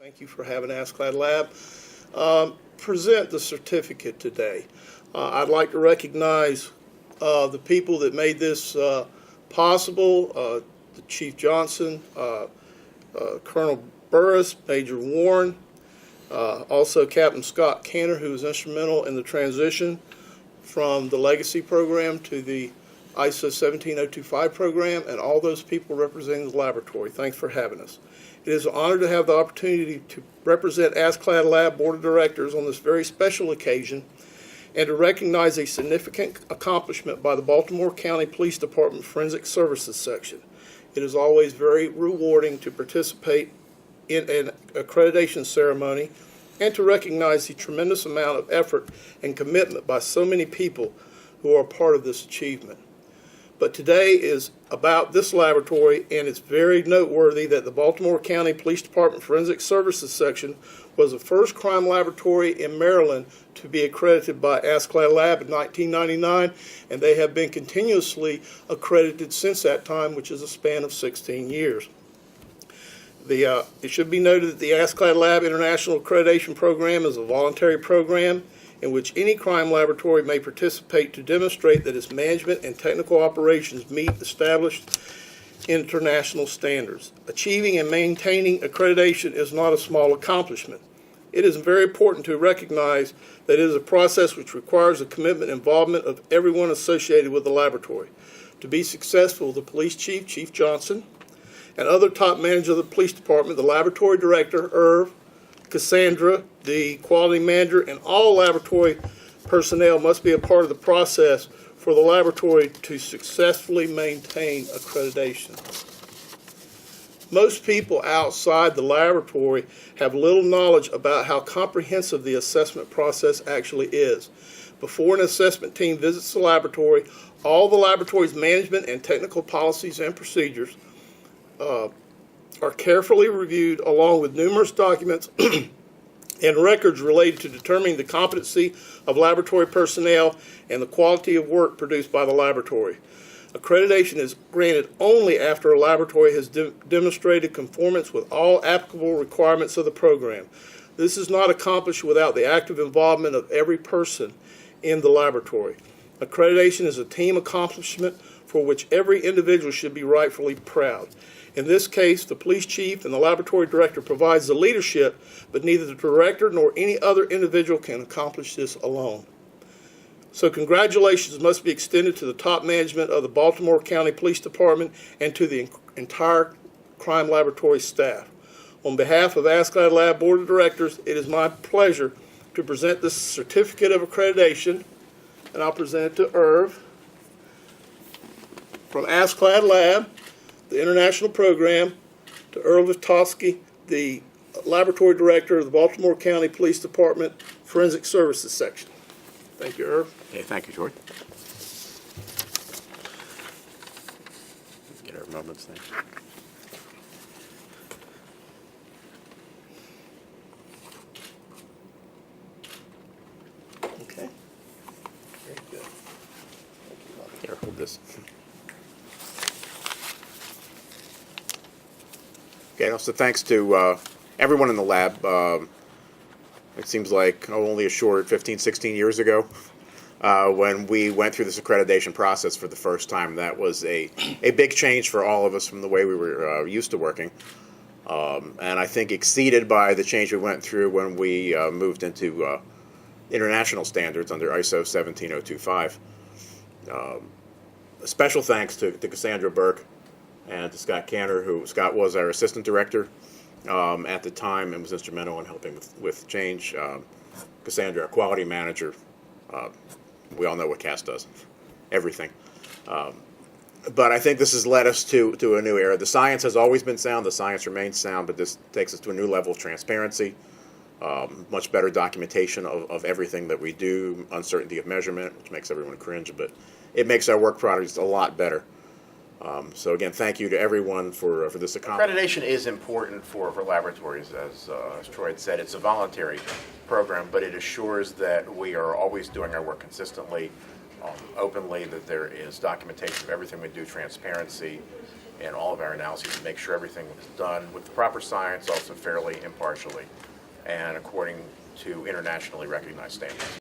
Thank you for having ASCLD Lab present the certificate today. I'd like to recognize the people that made this possible, Chief Johnson, Colonel Burris, Major Warren, also Captain Scott Cantor, who was instrumental in the transition from the Legacy program to the ISO 17025 program, and all those people representing the laboratory. Thanks for having us. It is an honor to have the opportunity to represent ASCLD Lab Board of Directors on this very special occasion and to recognize a significant accomplishment by the Baltimore County Police Department Forensic Services Section. It is always very rewarding to participate in an accreditation ceremony and to recognize the tremendous amount of effort and commitment by so many people who are part of this achievement. But today is about this laboratory, and it's very noteworthy that the Baltimore County Police Department Forensic Services Section was the first crime laboratory in Maryland to be accredited by ASCLD Lab in 1999, and they have been continuously accredited since that time, which is a span of 16 years. It should be noted that the ASCLD Lab International Accreditation Program is a voluntary program in which any crime laboratory may participate to demonstrate that its management and technical operations meet established international standards. Achieving and maintaining accreditation is not a small accomplishment. It is very important to recognize that it is a process which requires the commitment and involvement of everyone associated with the laboratory. To be successful, the police chief, Chief Johnson, and other top managers of the police department, the laboratory director, Irv, Cassandra, the quality manager, and all laboratory personnel must be a part of the process for the laboratory to successfully maintain accreditation. Most people outside the laboratory have little knowledge about how comprehensive the assessment process actually is. Before an assessment team visits the laboratory, all the laboratory's management and technical policies and procedures are carefully reviewed, along with numerous documents and records related to determining the competency of laboratory personnel and the quality of work produced by the laboratory. Accreditation is granted only after a laboratory has demonstrated conformance with all applicable requirements of the program. This is not accomplished without the active involvement of every person in the laboratory. Accreditation is a team accomplishment for which every individual should be rightfully proud. In this case, the police chief and the laboratory director provides the leadership, but neither the director nor any other individual can accomplish this alone. So congratulations must be extended to the top management of the Baltimore County Police Department and to the entire crime laboratory staff. On behalf of ASCLD Lab Board of Directors, it is my pleasure to present this certificate of accreditation, and I'll present it to Irv from ASCLD Lab, the international program, to Earl Vitosky, the laboratory director of the Baltimore County Police Department Forensic Services Section. Thank you, Irv. Okay, thank you, George. Let's get our moments there. Okay. Very good. Here, hold this. Okay, also thanks to everyone in the lab. It seems like only a short 15, 16 years ago when we went through this accreditation process for the first time. That was a big change for all of us from the way we were used to working, and I think exceeded by the change we went through when we moved into international standards under ISO 17025. A special thanks to Cassandra Burke and to Scott Cantor, who Scott was our assistant director at the time and was instrumental in helping with change. Cassandra, our quality manager. We all know what Cass does, everything. But I think this has led us to a new era. The science has always been sound. The science remains sound, but this takes us to a new level of transparency, much better documentation of everything that we do, uncertainty of measurement, which makes everyone cringe, but it makes our work products a lot better. So again, thank you to everyone for this accomplishment. Accreditation is important for laboratories, as Troy had said. It's a voluntary program, but it assures that we are always doing our work consistently, openly, that there is documentation of everything we do, transparency, in all of our analyses to make sure everything is done with the proper science, also fairly impartially, and according to internationally recognized standards.